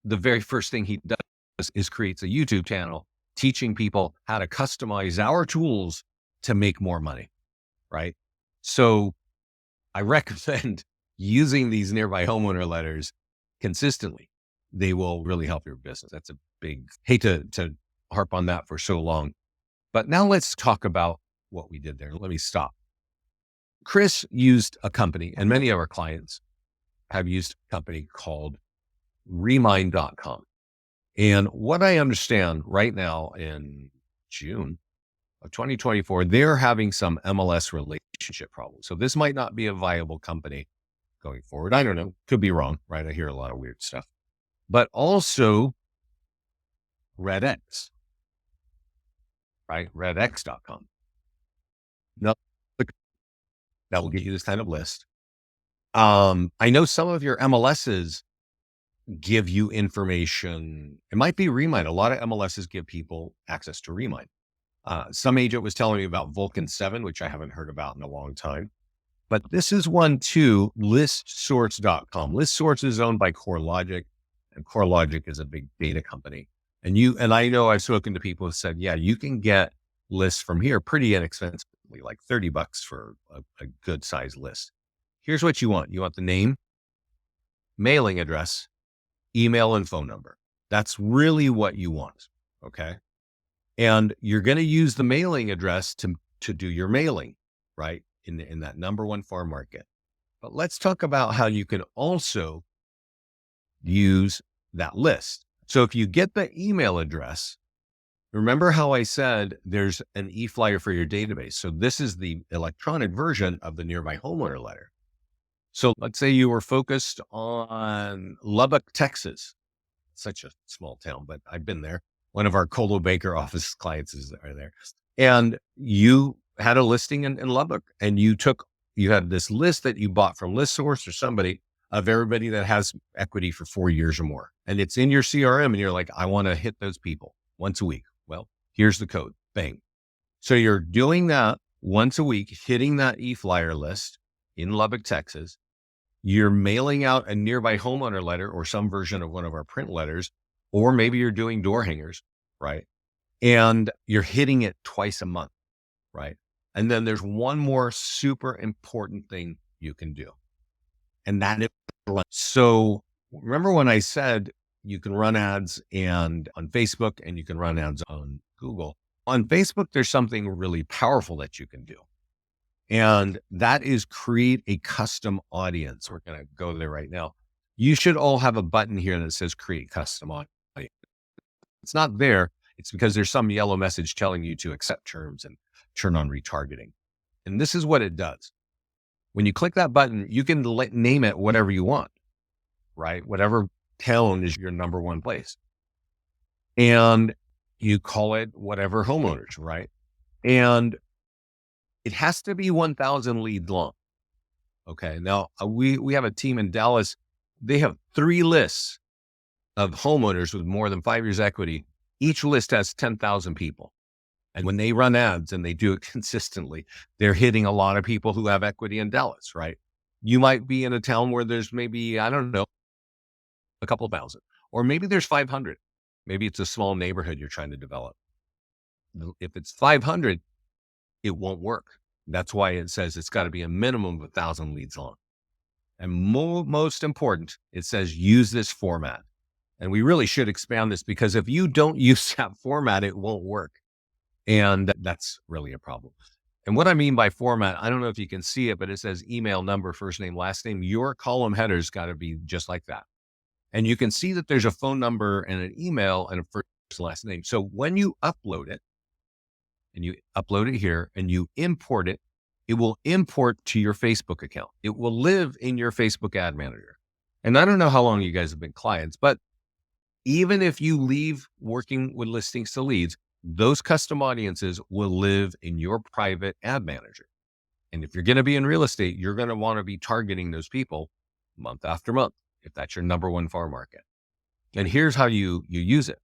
the very first thing he does is creates a YouTube channel teaching people how to customize our tools to make more money, right? So I recommend using these nearby homeowner letters consistently. They will really help your business. That's a hate to harp on that for so long. But now let's talk about what we did there. Let me stop. Chris used a company, and many of our clients have used a company called Remind.com. And what I understand right now in June of 2024, they're having some MLS relationship problems. So this might not be a viable company going forward. I don't know. Could be wrong, right? I hear a lot of weird stuff. But also RedX, right? RedX.com. No, that will get you this kind of list. I know some of your MLSs give you information. It might be Remind. A lot of MLSs give people access to Remind. Some agent was telling me about Vulcan 7, which I haven't heard about in a long time. But this is one too, listsource.com. Listsource is owned by CoreLogic, and CoreLogic is a big data company. And I know I've spoken to people who said, yeah, you can get lists from here pretty inexpensively, like $30 for a good size list. Here's what you want. You want the name, mailing address, email, and phone number. That's really what you want. Okay. And you're going to use the mailing address to do your mailing, right? In that number one farm market. But let's talk about how you can also use that list. So if you get the email address, remember how I said there's an e-flyer for your database. So this is the electronic version of the nearby homeowner letter. So let's say you were focused on Lubbock, Texas. Such a small town, but I've been there. One of our Colo Baker office clients are there. And you had a listing in Lubbock, and you had this list that you bought from ListSource or somebody of everybody that has equity for 4 years or more. And it's in your CRM, and you're like, I want to hit those people once a week. Well, here's the code. Bang. So you're doing that once a week, hitting that e-flyer list in Lubbock, Texas. You're mailing out a nearby homeowner letter or some version of one of our print letters, or maybe you're doing door hangers, right? And you're hitting it twice a month, right? And then there's one more super important thing you can do. And that is, so remember when I said you can run ads and on Facebook and you can run ads on Google. On Facebook, there's something really powerful that you can do. And that is create a custom audience. We're going to go there right now. You should all have a button here that says create custom audience. It's not there. It's because there's some yellow message telling you to accept terms and turn on retargeting. And this is what it does. When you click that button, you can name it whatever you want, right? Whatever town is your number one place. And you call it whatever homeowners, right? And it has to be 1,000 leads long. Okay. Now we have a team in Dallas. They have 3 lists of homeowners with more than 5 years equity. Each list has 10,000 people. And when they run ads and they do it consistently, they're hitting a lot of people who have equity in Dallas, right? You might be in a town where there's maybe, I don't know, a couple thousand, or maybe there's 500. Maybe it's a small neighborhood you're trying to develop. If it's 500, it won't work. That's why it says it's got to be a minimum of 1,000 leads long. And most important, it says use this format. And we really should expand this, because if you don't use that format, it won't work. And that's really a problem. And what I mean by format, I don't know if you can see it, but it says email, number, first name, last name. Your column header's got to be just like that. And you can see that there's a phone number and an email and a first and last name. So when you upload it, and you upload it here and you import it, it will import to your Facebook account. It will live in your Facebook ad manager. And I don't know how long you guys have been clients, but even if you leave working with listings to leads, those custom audiences will live in your private ad manager. And if you're going to be in real estate, you're going to want to be targeting those people month after month, if that's your number one farm market. And here's how you use it.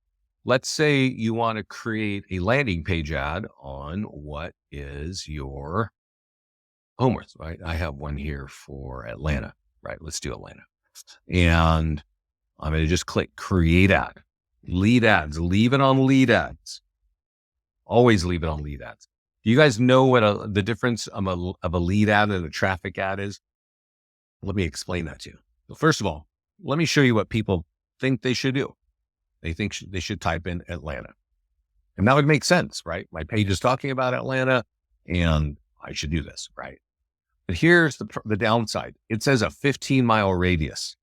Let's say you want to create a landing page ad on what is your homeowners, right? I have one here for Atlanta, right? Let's do Atlanta. And I'm going to just click create ad, lead ads, leave it on lead ads. Always leave it on lead ads. Do you guys know what the difference of a lead ad and a traffic ad is? Let me explain that to you. So first of all, let me show you what people think they should do. They think they should type in Atlanta. And that would make sense, right? My page is talking about Atlanta and I should do this, right? But here's the downside. It says a 15-mile radius.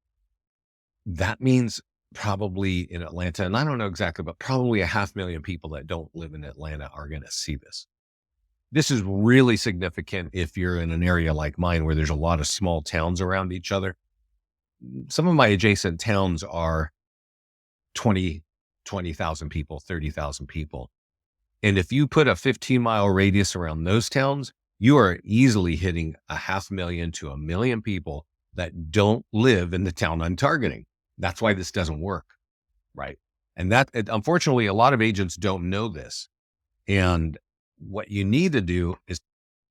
That means probably in Atlanta, and I don't know exactly, but probably 500,000 people that don't live in Atlanta are going to see this. This is really significant if you're in an area like mine where there's a lot of small towns around each other. Some of my adjacent towns are 20,000 people, 30,000 people. And if you put a 15-mile radius around those towns, you are easily hitting 500,000 to 1 million people that don't live in the town I'm targeting. That's why this doesn't work, right? And unfortunately, a lot of agents don't know this. And what you need to do is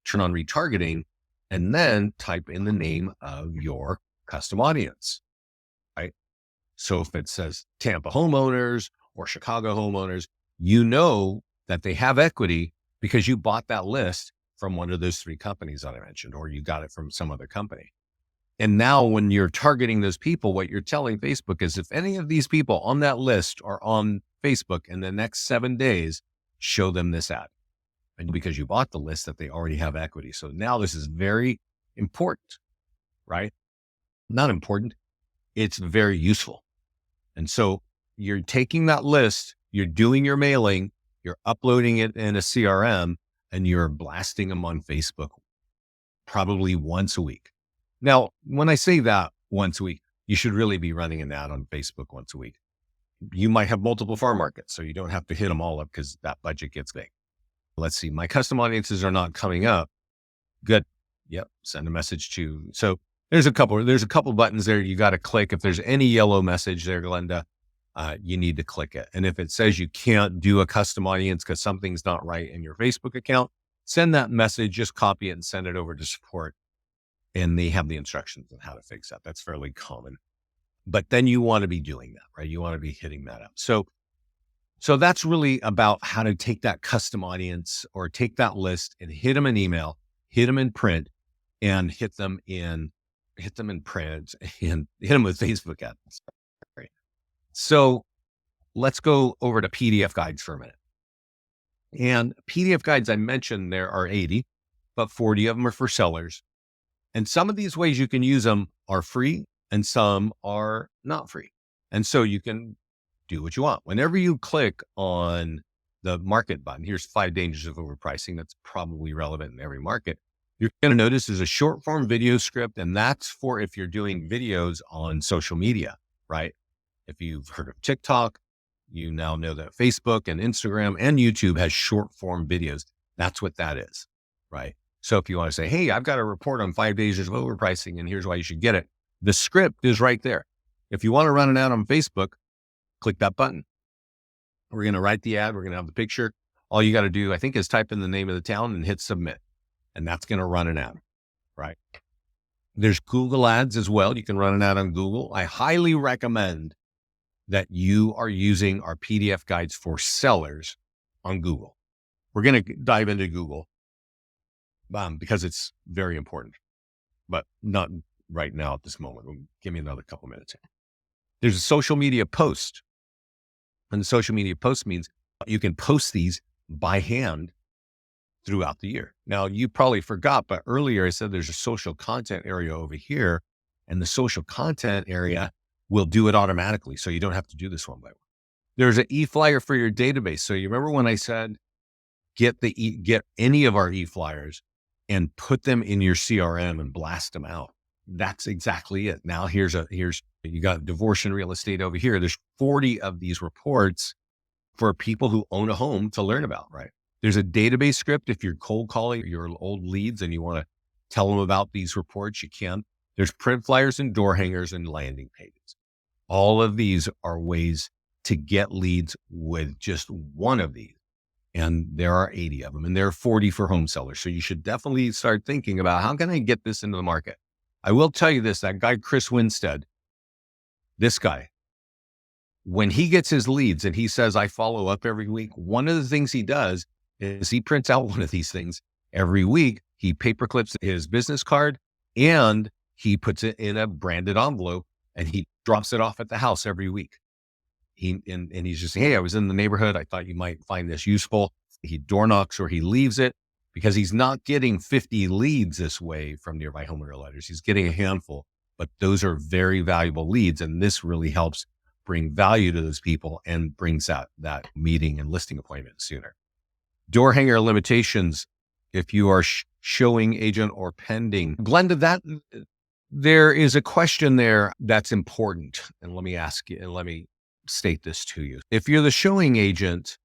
turn on retargeting and then type in the name of your custom audience, right? So if it says Tampa homeowners or Chicago homeowners, you know that they have equity because you bought that list from one of those 3 companies that I mentioned, or you got it from some other company. And now when you're targeting those people, what you're telling Facebook is if any of these people on that list are on Facebook in the next 7 days, show them this ad. And because you bought the list that they already have equity. So now this is very important, right? Not important. It's very useful. And so you're taking that list, you're doing your mailing, you're uploading it in a CRM, and you're blasting them on Facebook probably once a week. Now, when I say that once a week, you should really be running an ad on Facebook once a week. You might have multiple farm markets, so you don't have to hit them all up because that budget gets big. Let's see, my custom audiences are not coming up. Good. Yep. Send a message to. So there's a couple buttons there you got to click. If there's any yellow message there, Glenda, you need to click it. And if it says you can't do a custom audience because something's not right in your Facebook account, send that message, just copy it and send it over to support. And they have the instructions on how to fix that. That's fairly common. But then you want to be doing that, right? You want to be hitting that up. So that's really about how to take that custom audience or take that list and hit them in email, hit them in print, and hit them in print and hit them with Facebook ads. Right. So let's go over to PDF guides for a minute. And PDF guides, I mentioned there are 80, but 40 of them are for sellers. And some of these ways you can use them are free and some are not free. And so you can do what you want. Whenever you click on the market button, here's 5 dangers of overpricing. That's probably relevant in every market. You're going to notice there's a short form video script, and that's for if you're doing videos on social media, right? If you've heard of TikTok, you now know that Facebook and Instagram and YouTube has short form videos. That's what that is, right? So if you want to say, hey, I've got a report on 5 dangers of overpricing, and here's why you should get it. The script is right there. If you want to run an ad on Facebook, click that button. We're going to write the ad. We're going to have the picture. All you got to do, I think, is type in the name of the town and hit submit. And that's going to run an ad, right? There's Google ads as well. You can run an ad on Google. I highly recommend that you are using our PDF guides for sellers on Google. We're going to dive into Google because it's very important, but not right now at this moment. Give me another couple minutes here. There's a social media post. And the social media post means you can post these by hand throughout the year. Now, you probably forgot, but earlier I said there's a social content area over here, and the social content area will do it automatically. So you don't have to do this one by one. There's an e-flyer for your database. So you remember when I said, get any of our e-flyers and put them in your CRM and blast them out. That's exactly it. Now you got divorce and real estate over here. There's 40 of these reports for people who own a home to learn about, right? There's a database script. If you're cold calling your old leads and you want to tell them about these reports, you can. There's print flyers and door hangers and landing pages. All of these are ways to get leads with just one of these. And there are 80 of them, and there are 40 for home sellers. So you should definitely start thinking about how can I get this into the market? I will tell you this, that guy, Chris Winstead, this guy, when he gets his leads and he says, I follow up every week, one of the things he does is he prints out one of these things every week. He paper clips his business card and he puts it in a branded envelope and he drops it off at the house every week. And he's just saying, hey, I was in the neighborhood. I thought you might find this useful. He door knocks or he leaves it because he's not getting 50 leads this way from nearby homeowner letters. He's getting a handful, but those are very valuable leads. And this really helps bring value to those people and brings out that meeting and listing appointment sooner. Door hanger limitations. If you are showing agent or pending, Glenda, there is a question there that's important. And let me ask you, and let me state this to you. If you're the showing agent,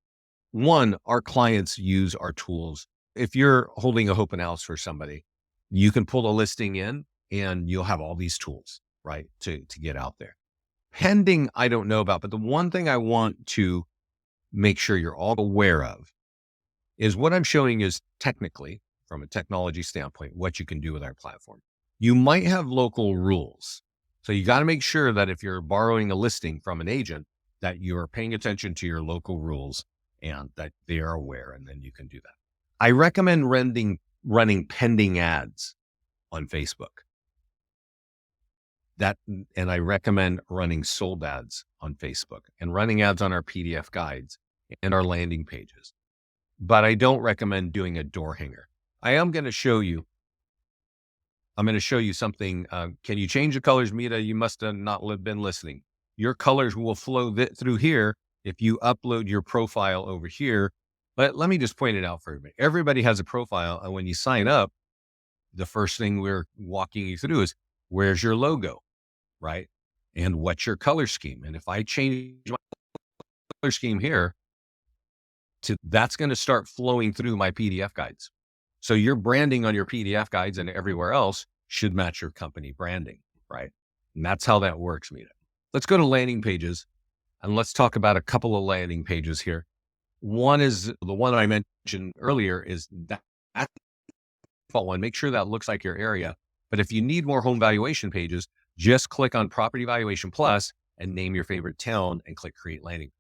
one, our clients use our tools if you're holding a open house for somebody, you can pull a listing in and you'll have all these tools, right? To get out there. Pending, I don't know about, but the one thing I want to make sure you're all aware of is what I'm showing is technically, from a technology standpoint, what you can do with our platform. You might have local rules. So you got to make sure that if you're borrowing a listing from an agent, that you're paying attention to your local rules and that they are aware, and then you can do that. I recommend running pending ads on Facebook. And I recommend running sold ads on Facebook and running ads on our PDF guides and our landing pages. But I don't recommend doing a door hanger. I'm going to show you something. Can you change the colors, Mita? You must have not been listening. Your colors will flow through here if you upload your profile over here. But let me just point it out for everybody. Everybody has a profile. And when you sign up, the first thing we're walking you through is where's your logo, right? And what's your color scheme? And if I change my color scheme here, that's going to start flowing through my PDF guides. So your branding on your PDF guides and everywhere else should match your company branding, right? And that's how that works, Mita. Let's go to landing pages and let's talk about a couple of landing pages here. One is the one I mentioned earlier is that default one. Make sure that looks like your area. But if you need more home valuation pages, just click on Property Valuation Plus and name your favorite town and click Create Landing.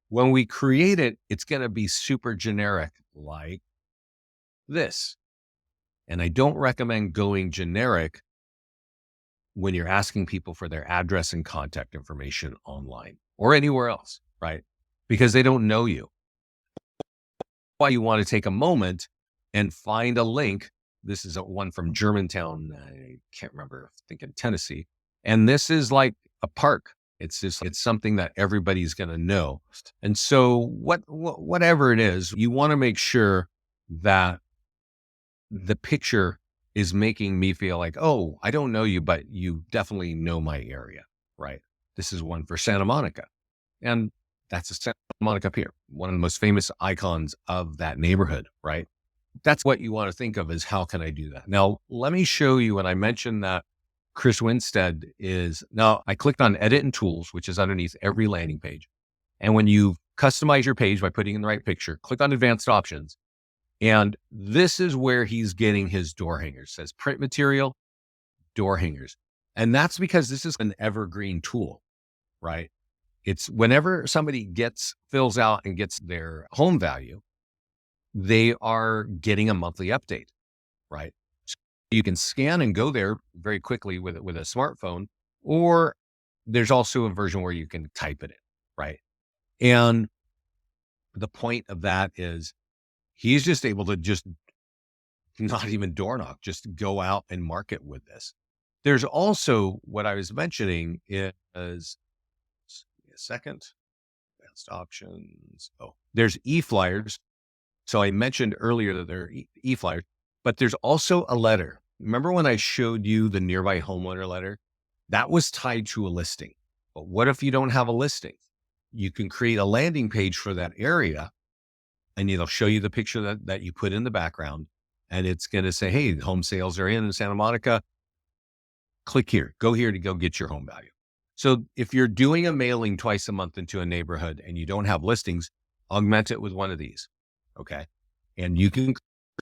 When we create it, it's going to be super generic like this. And I don't recommend going generic when you're asking people for their address and contact information online or anywhere else, right? Because they don't know you. Why you want to take a moment and find a link. This is one from Germantown. I can't remember, I think in Tennessee. And this is like a park. It's something that everybody's going to know. And so whatever it is, you want to make sure that the picture is making me feel like, oh, I don't know you, but you definitely know my area, right? This is one for Santa Monica. And that's a Santa Monica Pier, one of the most famous icons of that neighborhood, right? That's what you want to think of is how can I do that? Now, let me show you, and I mentioned that Chris Winstead now I clicked on Edit and Tools, which is underneath every landing page. And when you customize your page by putting in the right picture, click on Advanced Options. And this is where he's getting his door hangers. It says print material, door hangers. And that's because this is an evergreen tool, right? It's whenever somebody fills out and gets their home value, they are getting a monthly update, right? So you can scan and go there very quickly with a smartphone, or there's also a version where you can type it in, right? And the point of that is he's just able to just not even door knock, just go out and market with this. There's also what I was mentioning is, give me a second, advanced options. Oh, there's e-flyers. So I mentioned earlier that there are e-flyers, but there's also a letter. Remember when I showed you the nearby homeowner letter? That was tied to a listing. But what if you don't have a listing? You can create a landing page for that area and it'll show you the picture that you put in the background. And it's going to say, hey, home sales are in Santa Monica. Click here, go here to go get your home value. So if you're doing a mailing twice a month into a neighborhood and you don't have listings, augment it with one of these. Okay. And you can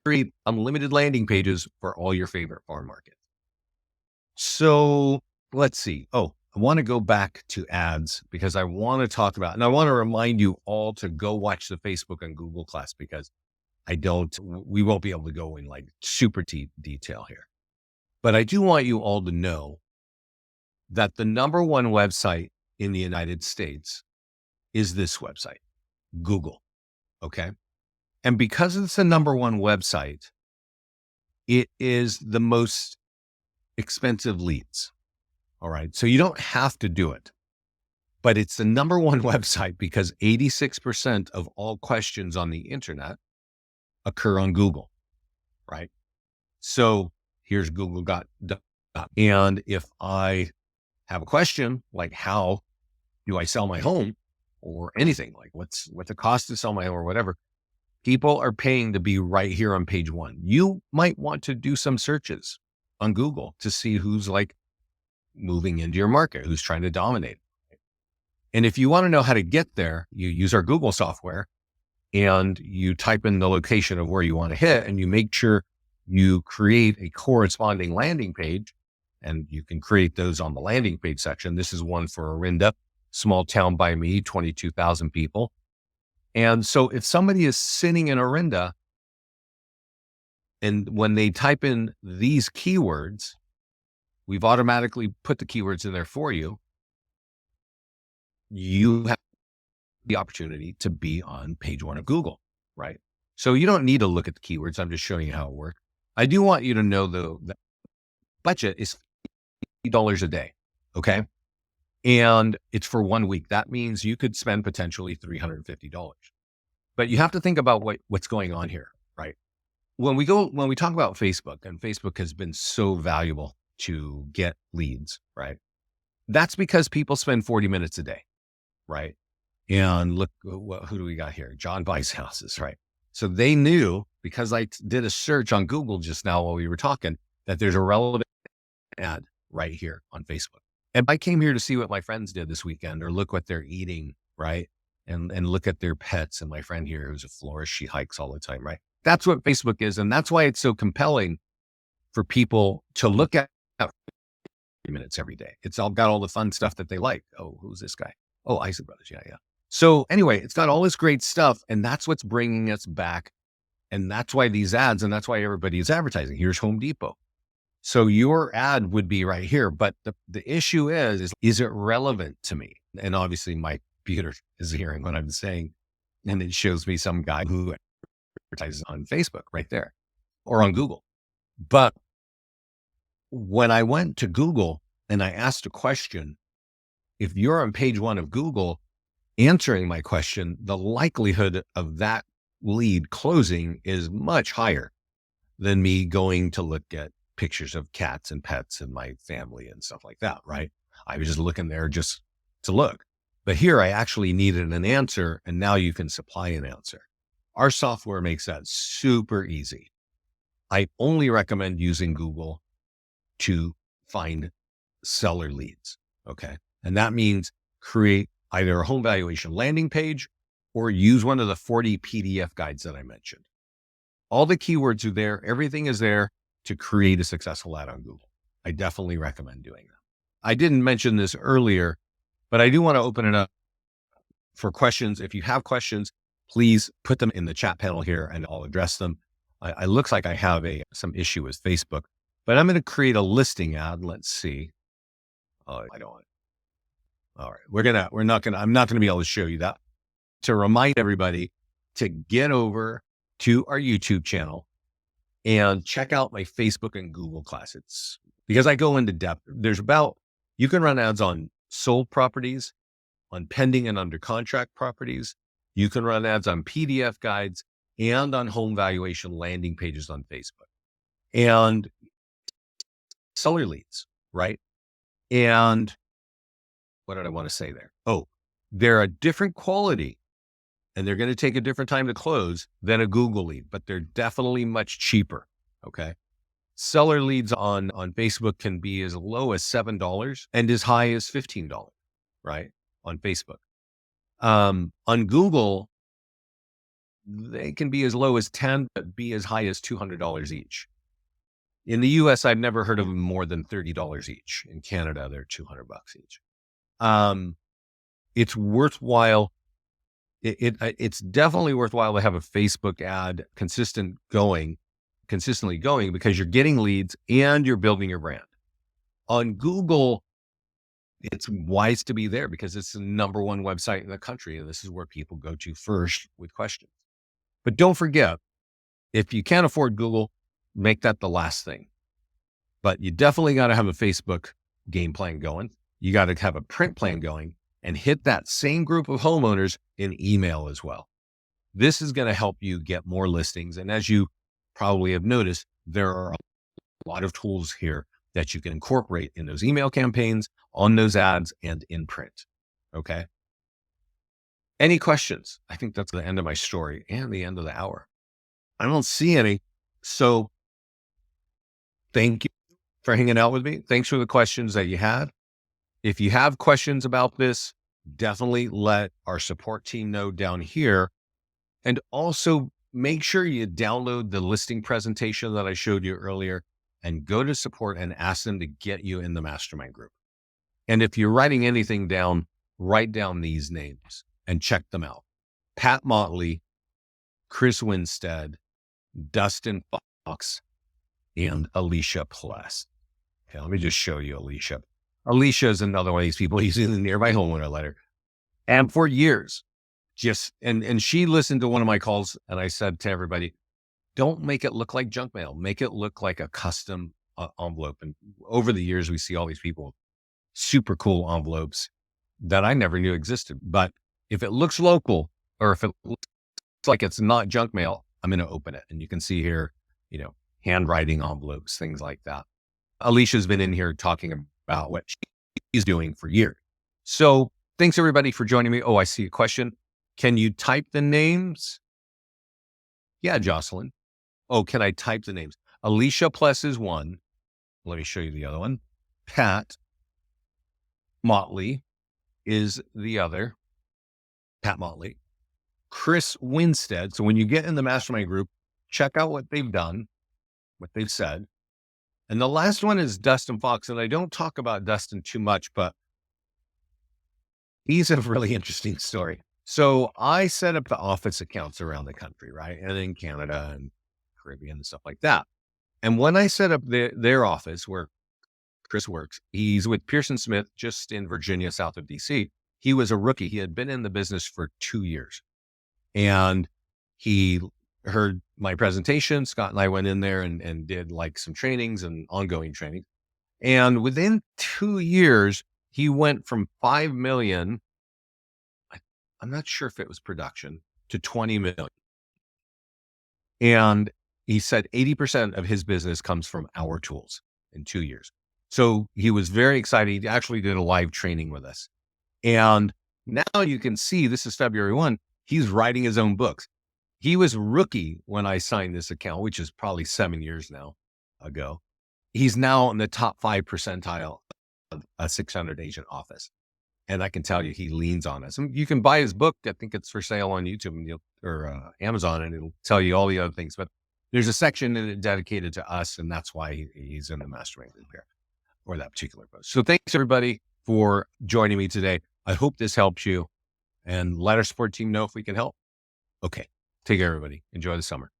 create unlimited landing pages for all your favorite farm markets. So let's see. Oh, I want to go back to ads because I want to talk about, and I want to remind you all to go watch the Facebook and Google class because we won't be able to go in like super detail here. But I do want you all to know that the number one website in the United States is this website, Google. Okay. And because it's the number one website, it is the most expensive leads. All right. So you don't have to do it, but it's the number one website because 86% of all questions on the internet occur on Google, right? So here's Google. And if I have a question like how do I sell my home or anything like what's the cost to sell my home or whatever, People are paying to be right here on page one. You might want to do some searches on Google to see who's like moving into your market, who's trying to dominate. And if you want to know how to get there, you use our Google software and you type in the location of where you want to hit, and you make sure you create a corresponding landing page, and you can create those on the landing page section. This is one for Orinda, small town by me, 22,000 people. And so if somebody is sitting in Orinda and when they type in these keywords, we've automatically put the keywords in there for you. You have the opportunity to be on page one of Google, right? So you don't need to look at the keywords. I'm just showing you how it works. I do want you to know though, that budget is $50 a day. Okay. And it's for 1 week. That means you could spend potentially $350, but you have to think about what's going on here, right? When we talk about Facebook, and Facebook has been so valuable to get leads, right? That's because people spend 40 minutes a day, right? And look, who do we got here? John buys houses, right? So they knew, because I did a search on Google just now while we were talking, that there's a relevant ad right here on Facebook. And I came here to see what my friends did this weekend, or look what they're eating, right? And look at their pets. And my friend here, who's a florist, she hikes all the time, right? That's what Facebook is. And that's why it's so compelling for people to look at 30 minutes every day. It's all got all the fun stuff that they like. Oh, who's this guy? Oh, Isaac Brothers. Yeah, yeah. So anyway, it's got all this great stuff, and that's what's bringing us back. And that's why these ads, and that's why everybody is advertising. Here's Home Depot. So your ad would be right here. But the issue is it relevant to me? And obviously my computer is hearing what I'm saying, and it shows me some guy who advertises on Facebook right there, or on Google. But when I went to Google and I asked a question, if you're on page one of Google answering my question, the likelihood of that lead closing is much higher than me going to look at pictures of cats and pets and my family and stuff like that, right? I was just looking there just to look. But here I actually needed an answer, and now you can supply an answer. Our software makes that super easy. I only recommend using Google to find seller leads, okay? And that means create either a home valuation landing page or use one of the 40 PDF guides that I mentioned. All the keywords are there. Everything is there to create a successful ad on Google. I definitely recommend doing that. I didn't mention this earlier, but I do want to open it up for questions. If you have questions, please put them in the chat panel here and I'll address them. It looks like I have some issue with Facebook, but I'm going to create a listing ad. Let's see. Oh, I don't. All right. I'm not going to be able to show you that. To remind everybody to get over to our YouTube channel and check out my Facebook and Google class. It's because I go into depth. You can run ads on sold properties, on pending and under contract properties. You can run ads on PDF guides and on home valuation landing pages on Facebook, and seller leads, right? And what did I want to say there? Oh, they're a different quality and they're going to take a different time to close than a Google lead, but they're definitely much cheaper. Okay. Seller leads on Facebook can be as low as $7 and as high as $15, right? On Facebook. On Google, they can be as low as 10, but be as high as $200 each. In the US, I've never heard of them more than $30 each. In Canada, they're $200 each. It's worthwhile. It's definitely worthwhile to have a Facebook ad consistently going because you're getting leads and you're building your brand. On Google, it's wise to be there because it's the number one website in the country. And this is where people go to first with questions. But don't forget, if you can't afford Google, make that the last thing. But you definitely got to have a Facebook game plan going. You got to have a print plan going and hit that same group of homeowners in email as well. This is going to help you get more listings. And as you probably have noticed, there are a lot of tools here that you can incorporate in those email campaigns, on those ads, and in print. Okay. Any questions? I think that's the end of my story and the end of the hour. I don't see any. So thank you for hanging out with me. Thanks for the questions that you had. If you have questions about this, definitely let our support team know down here. And also make sure you download the listing presentation that I showed you earlier and go to support and ask them to get you in the mastermind group. And if you're writing anything down, write down these names and check them out. Pat Motley, Chris Winstead, Dustin Fox, and Alicia Pless. Okay, let me just show you Alicia. Alicia is another one of these people. He's in the nearby homeowner letter. And for years, and she listened to one of my calls, and I said to everybody, don't make it look like junk mail. Make it look like a custom envelope. And over the years, we see all these people, super cool envelopes that I never knew existed. But if it looks local, or if it looks like it's not junk mail, I'm going to open it. And you can see here, handwriting envelopes, things like that. Alicia's been in here talking about what she's doing for years. So thanks everybody for joining me. Oh, I see a question. Can you type the names? Yeah, Jocelyn. Oh, can I type the names? Alicia Pless is one. Let me show you the other one. Pat Motley is the other. Pat Motley. Chris Winstead. So when you get in the mastermind group, check out what they've done, what they've said. And the last one is Dustin Fox. And I don't talk about Dustin too much, but he's a really interesting story. So I set up the office accounts around the country, right? And in Canada and Caribbean and stuff like that. And when I set up their office where Chris works, he's with Pearson Smith, just in Virginia, south of DC. He was a rookie. He had been in the business for 2 years. And he heard my presentation. Scott and I went in there and did like some trainings and ongoing training. And within 2 years, he went from 5 million, I'm not sure if it was production, to 20 million. And he said 80% of his business comes from our tools in 2 years. So he was very excited. He actually did a live training with us. And now you can see, this is February 1, he's writing his own books. He was rookie when I signed this account, which is probably 7 years now ago. He's now in the top 5 percentile of a 600 agent office. And I can tell you, he leans on us. And you can buy his book. I think it's for sale on YouTube or Amazon, and it'll tell you all the other things. But there's a section in it dedicated to us, and that's why he's in the mastermind group here, or that particular post. So thanks everybody for joining me today. I hope this helps you, and let our support team know if we can help. Okay, take care, everybody. Enjoy the summer.